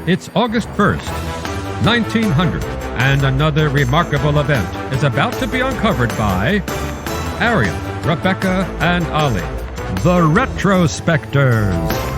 It's August 1st, 1900, and another remarkable event is about to be uncovered by Arion, Rebecca, and Olly, the Retrospectors.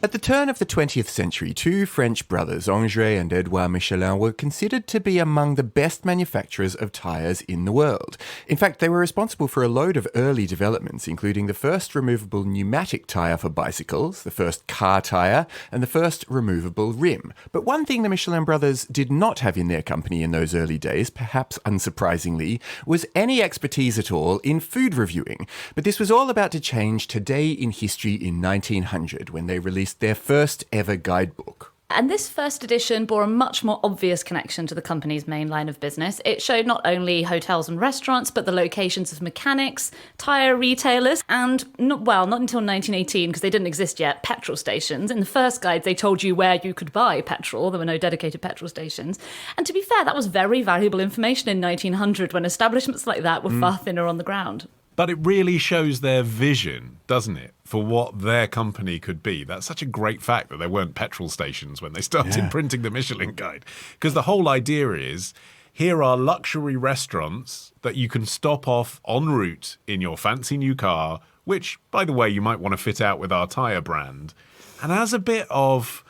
At the turn of the 20th century, two French brothers, André and Edouard Michelin, were considered to be among the best manufacturers of tyres in the world. In fact, they were responsible for a load of early developments, including the first removable pneumatic tyre for bicycles, the first car tyre, and the first removable rim. But one thing the Michelin brothers did not have in their company in those early days, perhaps unsurprisingly, was any expertise at all in food reviewing. But this was all about to change today in history in 1900, when they released their first ever guidebook. And this first edition bore a much more obvious connection to the company's main line of business. It showed not only hotels and restaurants, but the locations of mechanics, tyre retailers, and, not until 1918, because they didn't exist yet, petrol stations. In the first guides, they told you where you could buy petrol. There were no dedicated petrol stations. And to be fair, that was very valuable information in 1900, when establishments like that were far thinner on the ground. But it really shows their vision, doesn't it, for what their company could be. That's such a great fact that there weren't petrol stations when they started printing the Michelin Guide. Because the whole idea is, here are luxury restaurants that you can stop off en route in your fancy new car, which, by the way, you might want to fit out with our tyre brand. And as a bit of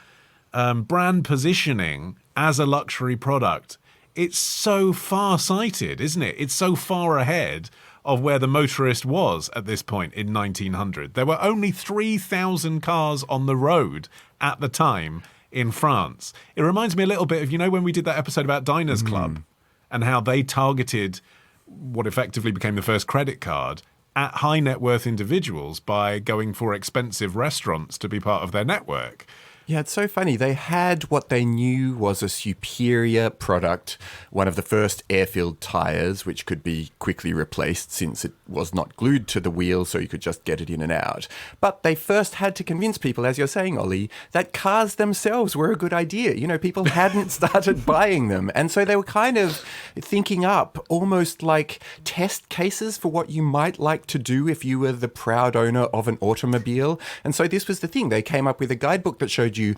brand positioning as a luxury product, it's so far-sighted, isn't it? It's so far ahead of where the motorist was at this point in 1900. There were only 3,000 cars on the road at the time in France. It reminds me a little bit of, when we did that episode about Diners Club and how they targeted what effectively became the first credit card at high net worth individuals by going for expensive restaurants to be part of their network. Yeah, it's so funny. They had what they knew was a superior product, one of the first air-filled tyres, which could be quickly replaced since it was not glued to the wheel, so you could just get it in and out. But they first had to convince people, as you're saying, Olly, that cars themselves were a good idea. People hadn't started buying them. And so they were kind of thinking up almost like test cases for what you might like to do if you were the proud owner of an automobile. And so this was the thing. They came up with a guidebook that showed you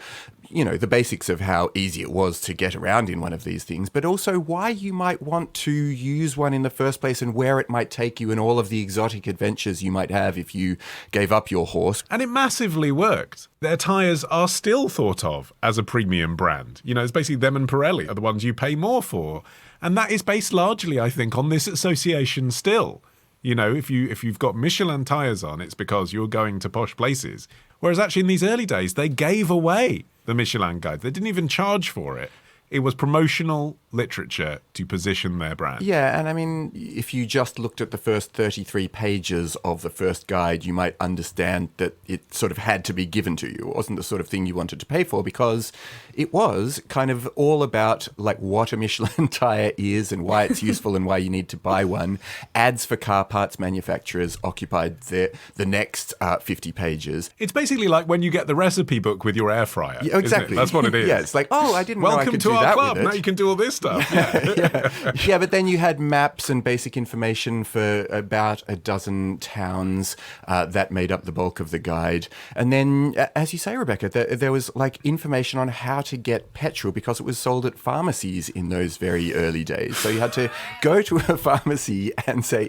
the basics of how easy it was to get around in one of these things, but also why you might want to use one in the first place and where it might take you and all of the exotic adventures you might have if you gave up your horse. And it massively worked. Their tyres are still thought of as a premium brand. It's basically them and Pirelli are the ones you pay more for. And that is based largely, I think, on this association still. If you've got Michelin tyres on, it's because you're going to posh places. Whereas actually in these early days, they gave away the Michelin Guide. They didn't even charge for it. It was promotional literature to position their brand. Yeah, and if you just looked at the first 33 pages of the first guide, you might understand that it sort of had to be given to you. It wasn't the sort of thing you wanted to pay for, because it was kind of all about like what a Michelin tyre is and why it's useful and why you need to buy one. Ads for car parts manufacturers occupied the next 50 pages. It's basically like when you get the recipe book with your air fryer. Yeah, exactly. That's what it is. Yeah, it's like, I didn't know I could do that with it. Welcome to our club. Now you can do all this stuff. Yeah, but then you had maps and basic information for about a dozen towns that made up the bulk of the guide. And then, as you say, Rebecca, there was like information on how to get petrol, because it was sold at pharmacies in those very early days. So you had to go to a pharmacy and say,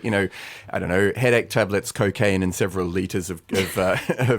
headache tablets, cocaine, and several litres of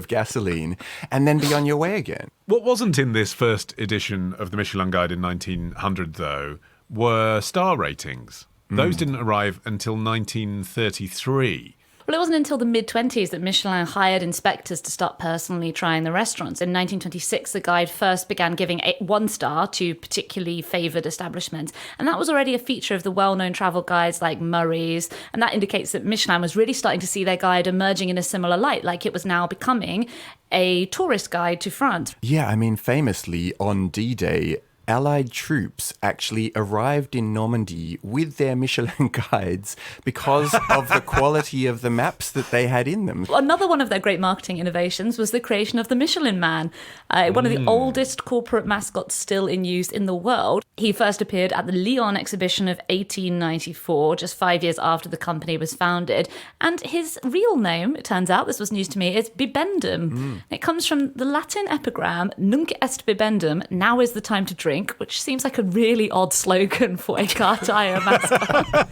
gasoline, and then be on your way again. What wasn't in this first edition of the Michelin Guide in 1900, though, were star ratings. Those didn't arrive until 1933. Well, it wasn't until the mid-20s that Michelin hired inspectors to start personally trying the restaurants. In 1926, the guide first began giving 1 star to particularly favoured establishments. And that was already a feature of the well-known travel guides like Murray's. And that indicates that Michelin was really starting to see their guide emerging in a similar light, like it was now becoming a tourist guide to France. Yeah, famously, on D-Day, Allied troops actually arrived in Normandy with their Michelin guides because of the quality of the maps that they had in them. Another one of their great marketing innovations was the creation of the Michelin Man, one of the oldest corporate mascots still in use in the world. He first appeared at the Lyon exhibition of 1894, just 5 years after the company was founded. And his real name, it turns out, this was news to me, is Bibendum. It comes from the Latin epigram, Nunc est bibendum, now is the time to drink, which seems like a really odd slogan for a car tyre mascot.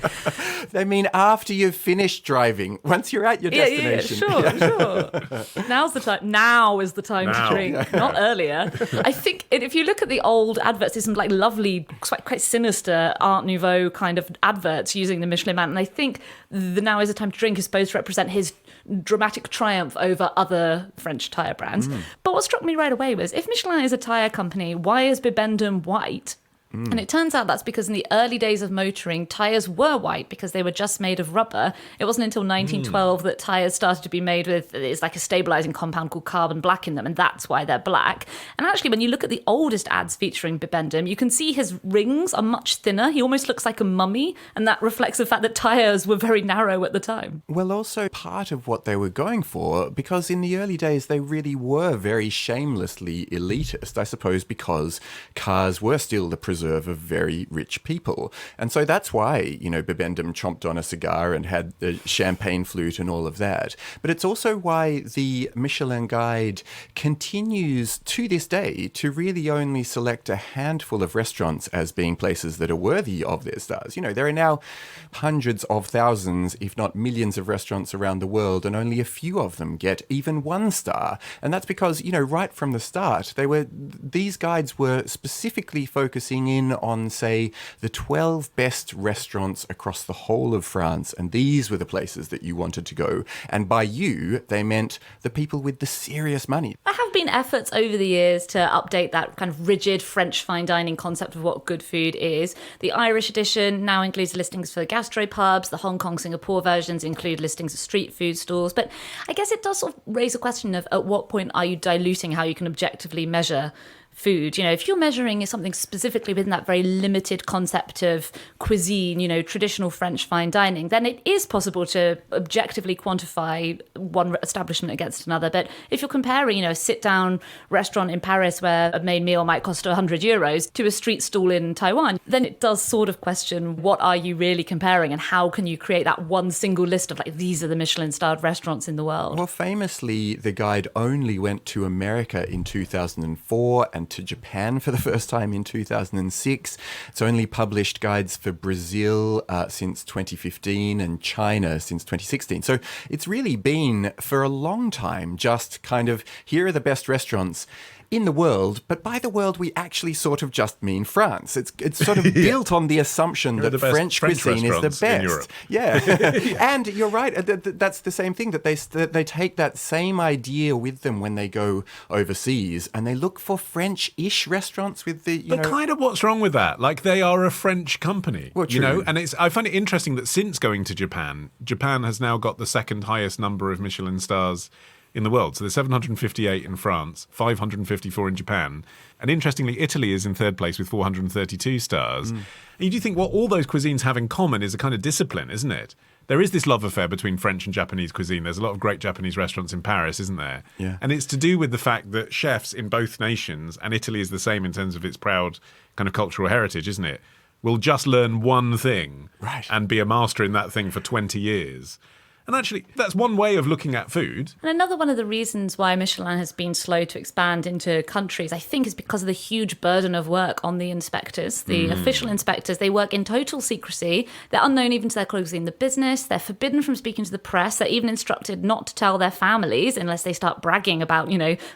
They mean after you've finished driving, once you're at your destination. Sure. Now is the time to drink, not earlier. I think if you look at the old adverts, there's some like lovely, quite sinister Art Nouveau kind of adverts using the Michelin Man, and I think the now is the time to drink is supposed to represent his dramatic triumph over other French tyre brands. But what struck me right away was, if Michelin is a tyre company, why is Bibendum white? And it turns out that's because in the early days of motoring, tyres were white because they were just made of rubber. It wasn't until 1912 that tyres started to be made with, it's like a stabilising compound called carbon black in them, and that's why they're black. And actually, when you look at the oldest ads featuring Bibendum, you can see his rings are much thinner. He almost looks like a mummy, and that reflects the fact that tyres were very narrow at the time. Well, also part of what they were going for, because in the early days they really were very shamelessly elitist, I suppose, because cars were still the preserve of very rich people. And so that's why, Bibendum chomped on a cigar and had the champagne flute and all of that. But it's also why the Michelin Guide continues to this day to really only select a handful of restaurants as being places that are worthy of their stars. There are now hundreds of thousands, if not millions of restaurants around the world, and only a few of them get even 1 star. And that's because, right from the start, these guides were specifically focusing in on, say, the 12 best restaurants across the whole of France, and these were the places that you wanted to go. And by you, they meant the people with the serious money. There have been efforts over the years to update that kind of rigid French fine dining concept of what good food is. The Irish edition now includes listings for gastropubs. The Hong Kong, Singapore versions include listings of street food stalls. But I guess it does sort of raise a question of at what point are you diluting how you can objectively measure food? If you're measuring something specifically within that very limited concept of cuisine, traditional French fine dining, then it is possible to objectively quantify one establishment against another. But if you're comparing, a sit-down restaurant in Paris where a main meal might cost €100 to a street stall in Taiwan, then it does sort of question what are you really comparing and how can you create that one single list of these are the Michelin-starred restaurants in the world? Well, famously, the guide only went to America in 2004 and to Japan for the first time in 2006. It's only published guides for Brazil since 2015 and China since 2016. So it's really been for a long time just kind of, here are the best restaurants in the world, but by the world we actually sort of just mean France. It's sort of built on the assumption that French cuisine is the best. In Europe. Yeah. And you're right. That's the same thing, that they take that same idea with them when they go overseas, and they look for French-ish restaurants with the But kind of what's wrong with that? They are a French company, well, true. And I find it interesting that since going to Japan has now got the second highest number of Michelin stars in the world. So there's 758 in France, 554 in Japan. And interestingly, Italy is in third place with 432 stars. And you do think what all those cuisines have in common is a kind of discipline, isn't it? There is this love affair between French and Japanese cuisine. There's a lot of great Japanese restaurants in Paris, isn't there? Yeah. And it's to do with the fact that chefs in both nations, and Italy is the same in terms of its proud kind of cultural heritage, isn't it, will just learn one thing and be a master in that thing for 20 years. And actually, that's one way of looking at food. And another one of the reasons why Michelin has been slow to expand into countries, I think, is because of the huge burden of work on the inspectors. The official inspectors, they work in total secrecy. They're unknown even to their colleagues in the business. They're forbidden from speaking to the press. They're even instructed not to tell their families unless they start bragging about,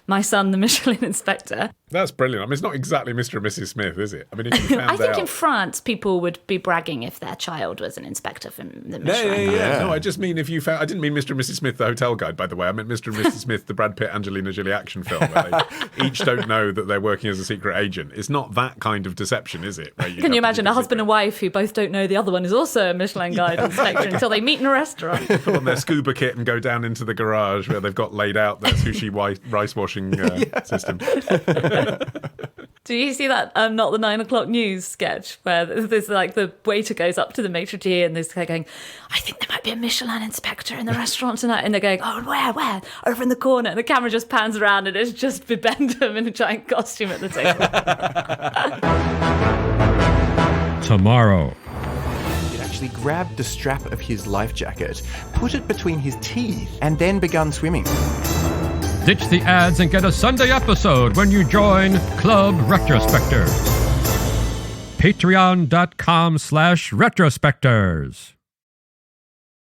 my son, the Michelin inspector. That's brilliant. I mean, it's not exactly Mr. and Mrs. Smith, is it? I mean, if you found I think out... in France, people would be bragging if their child was an inspector from the Michelin. Yeah. No, I just mean if you found... I didn't mean Mr. and Mrs. Smith, the hotel guide, by the way. I meant Mr. and Mrs. Smith, the Brad Pitt, Angelina Jolie action film, where they each don't know that they're working as a secret agent. It's not that kind of deception, is it? Can you imagine a husband and wife who both don't know the other one is also a Michelin guide inspector until they meet in a restaurant? Put on their scuba kit and go down into the garage where they've got laid out their sushi rice washing system. Do you see that Not the 9 o'clock news sketch where there's like the waiter goes up to the maitre d' and this guy going, I think there might be a Michelin inspector in the restaurant tonight. And they're going, oh, where? Over in the corner. And the camera just pans around and it's just Bibendum in a giant costume at the table. Tomorrow. He actually grabbed the strap of his life jacket, put it between his teeth, and then begun swimming. Ditch the ads and get a Sunday episode when you join Club Retrospectors. Patreon.com/Retrospectors.